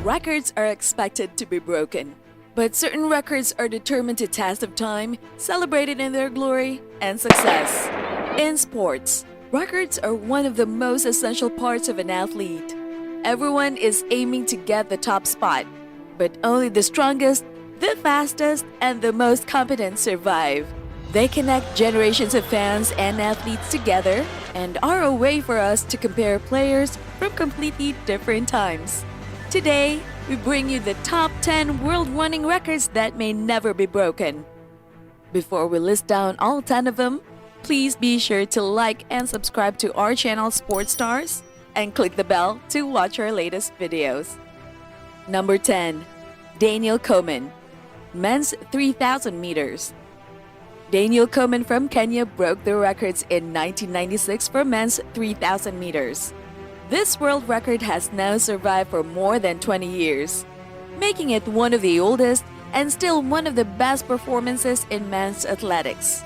records are expected to be broken. But certain records are determined to test of time, celebrated in their glory and success. In sports, records are one of the most essential parts of an athlete. Everyone is aiming to get the top spot, but only the strongest, the fastest, and the most competent survive. They connect generations of fans and athletes together and are a way for us to compare players from completely different times. Today, we bring you the top 10 world running records that may never be broken. Before we list down all 10 of them, please be sure to like and subscribe to our channel Sports Stars and click the bell to watch our latest videos. Number 10. Daniel Komen, Men's 3,000 meters. Daniel Komen from Kenya broke the records in 1996 for men's 3,000 meters. This world record has now survived for more than 20 years, making it one of the oldest and still one of the best performances in men's athletics.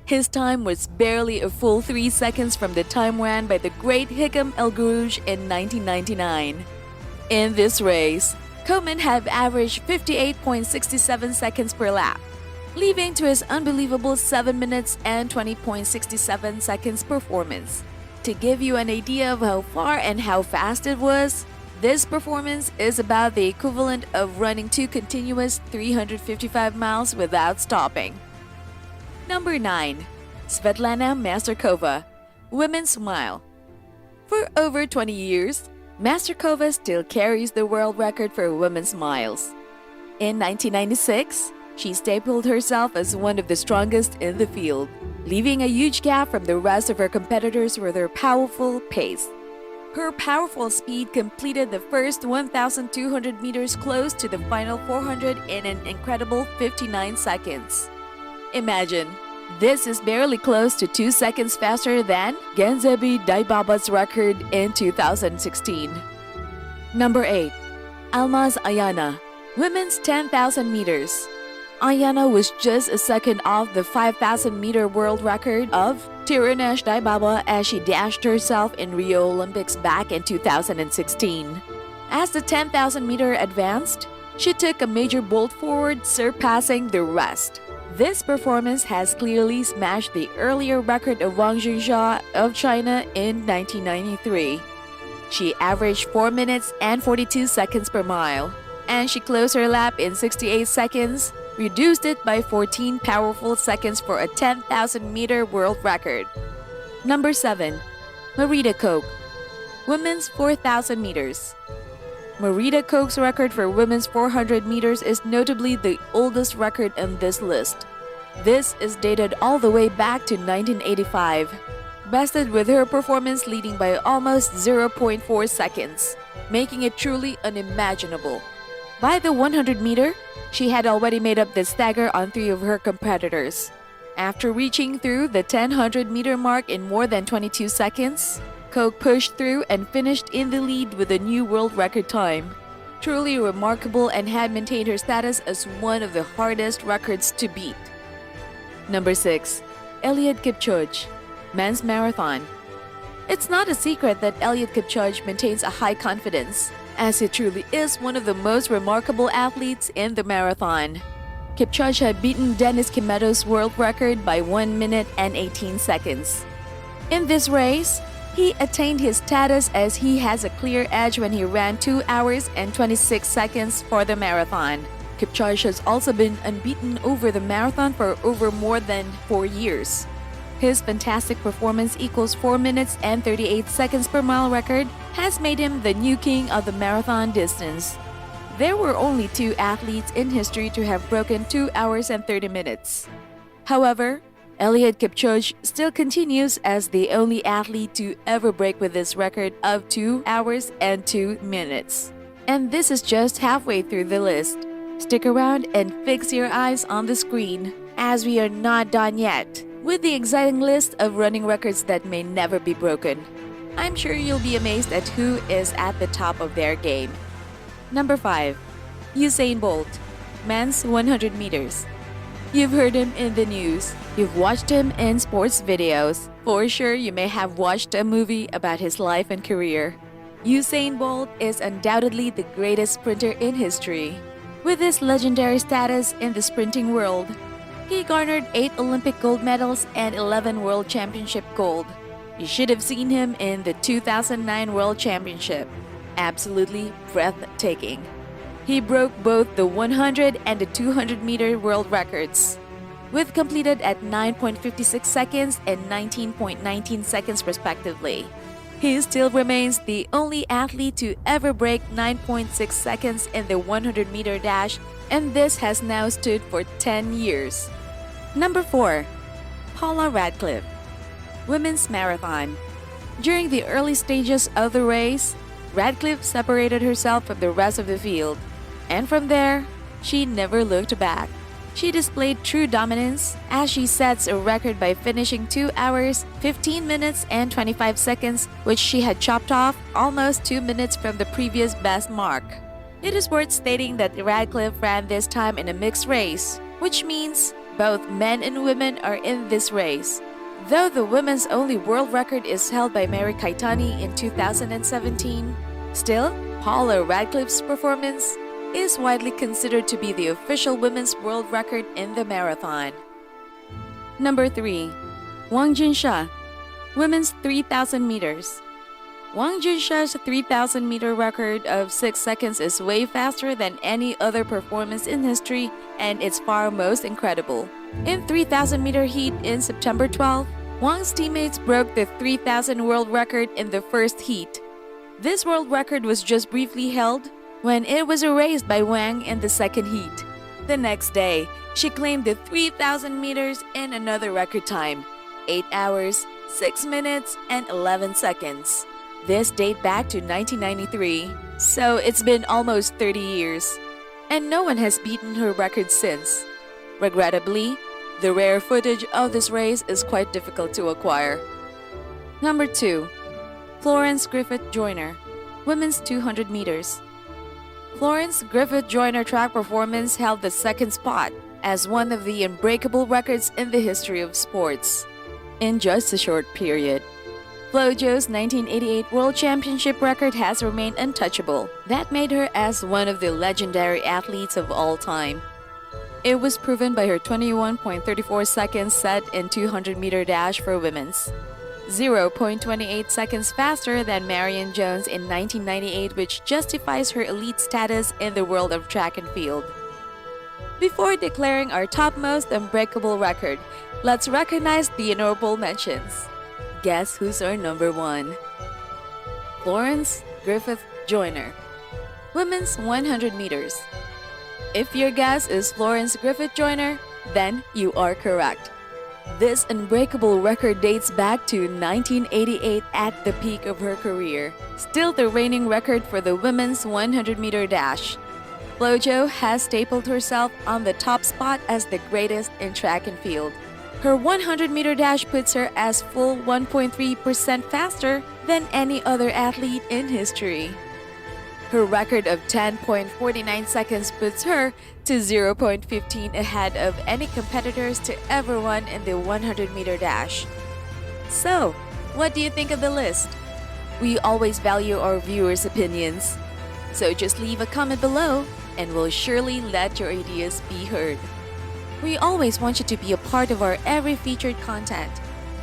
His time was barely a full 3 seconds from the time ran by the great Hicham El Gurouj in 1999. In this race, Komen had averaged 58.67 seconds per lap, leading to his unbelievable 7 minutes and 20.67 seconds performance. To give you an idea of how far and how fast it was, this performance is about the equivalent of running 2 continuous 355 miles without stopping. Number 9. Svetlana Masterkova, Women's Mile. For over 20 years, Masterkova still carries the world record for women's miles. In 1996, she stapled herself as one of the strongest in the field, leaving a huge gap from the rest of her competitors with her powerful pace. Her powerful speed completed the first 1,200 meters close to the final 400 in an incredible 59 seconds. Imagine, this is barely close to 2 seconds faster than Genzebi Daibaba's record in 2016. Number 8. Almaz Ayana, Women's 10,000 meters. Ayana was just a second off the 5,000-meter world record of Tirunesh Daibaba as she dashed herself in Rio Olympics back in 2016. As the 10,000-meter advanced, she took a major bolt forward, surpassing the rest. This performance has clearly smashed the earlier record of Wang Junxia of China in 1993. She averaged 4 minutes and 42 seconds per mile, and she closed her lap in 68 seconds, reduced it by 14 powerful seconds for a 10,000-meter world record. Number 7. Marita Koch, Women's 4,000 meters. Marita Koch's record for women's 400 meters is notably the oldest record on this list. This is dated all the way back to 1985, bested with her performance leading by almost 0.4 seconds, making it truly unimaginable. By the 100-meter, she had already made up the stagger on 3 of her competitors. After reaching through the 1,000-meter mark in more than 22 seconds, Koch pushed through and finished in the lead with a new world record time. Truly remarkable, and had maintained her status as one of the hardest records to beat. Number 6. Eliud Kipchoge, Men's Marathon. It's not a secret that Eliud Kipchoge maintains a high confidence, as he truly is one of the most remarkable athletes in the marathon. Kipchoge had beaten Dennis Kimeto's world record by 1 minute and 18 seconds. In this race, he attained his status as he has a clear edge when he ran 2 hours and 26 seconds for the marathon. Kipchoge has also been unbeaten over the marathon for over more than 4 years. His fantastic performance equals 4 minutes and 38 seconds per mile record has made him the new king of the marathon distance. There were only 2 athletes in history to have broken 2 hours and 30 minutes. However, Eliud Kipchoge still continues as the only athlete to ever break with this record of 2 hours and 2 minutes. And this is just halfway through the list. Stick around and fix your eyes on the screen, as we are not done yet with the exciting list of running records that may never be broken. I'm sure you'll be amazed at who is at the top of their game. Number 5. Usain Bolt, Men's 100 meters. You've heard him in the news. You've watched him in sports videos. For sure, you may have watched a movie about his life and career. Usain Bolt is undoubtedly the greatest sprinter in history. With his legendary status in the sprinting world, he garnered 8 Olympic gold medals and 11 World Championship gold. You should have seen him in the 2009 World Championship. Absolutely breathtaking. He broke both the 100 and the 200-meter world records, with completed at 9.56 seconds and 19.19 seconds respectively. He still remains the only athlete to ever break 9.6 seconds in the 100-meter dash, and this has now stood for 10 years. Number 4. Paula Radcliffe. Women's Marathon. During the early stages of the race, Radcliffe separated herself from the rest of the field, and from there, she never looked back. She displayed true dominance as she sets a record by finishing 2 hours, 15 minutes, and 25 seconds, which she had chopped off almost 2 minutes from the previous best mark. It is worth stating that Radcliffe ran this time in a mixed race, which means both men and women are in this race. Though the women's only world record is held by Mary Keitany in 2017, still, Paula Radcliffe's performance is widely considered to be the official women's world record in the marathon. Number 3. Wang Junxia. Women's 3,000 meters. Wang Junxia's 3,000-meter record of 6 seconds is way faster than any other performance in history, and it's far most incredible. In 3,000-meter heat in September 12, Wang's teammates broke the 3,000 world record in the first heat. This world record was just briefly held when it was erased by Wang in the second heat. The next day, she claimed the 3,000 meters in another record time, 8 hours, 6 minutes, and 11 seconds. This date back to 1993, so it's been almost 30 years. And no one has beaten her record since. Regrettably, the rare footage of this race is quite difficult to acquire. Number 2. Florence Griffith-Joyner. Women's 200 meters. Florence Griffith-Joyner track performance held the second spot as one of the unbreakable records in the history of sports. In just a short period, Flojo's 1988 World Championship record has remained untouchable. That made her as one of the legendary athletes of all time. It was proven by her 21.34 seconds set in 200-meter dash for women's, 0.28 seconds faster than Marion Jones in 1998, which justifies her elite status in the world of track and field. Before declaring our topmost unbreakable record, let's recognize the honorable mentions. Guess who's our number 1? Florence Griffith-Joyner. Women's 100 meters. If your guess is Florence Griffith-Joyner, then you are correct. This unbreakable record dates back to 1988 at the peak of her career, still the reigning record for the women's 100-meter dash. Flojo has stapled herself on the top spot as the greatest in track and field. Her 100-meter dash puts her as full 1.3% faster than any other athlete in history. Her record of 10.49 seconds puts her to 0.15 ahead of any competitors to ever run in the 100-meter dash. So, what do you think of the list? We always value our viewers' opinions. So just leave a comment below and we'll surely let your ideas be heard. We always want you to be a part of our every featured content.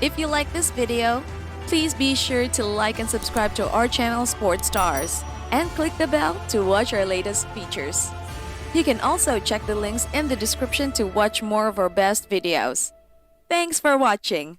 If you like this video, please be sure to like and subscribe to our channel Sports Stars and click the bell to watch our latest features. You can also check the links in the description to watch more of our best videos. Thanks for watching!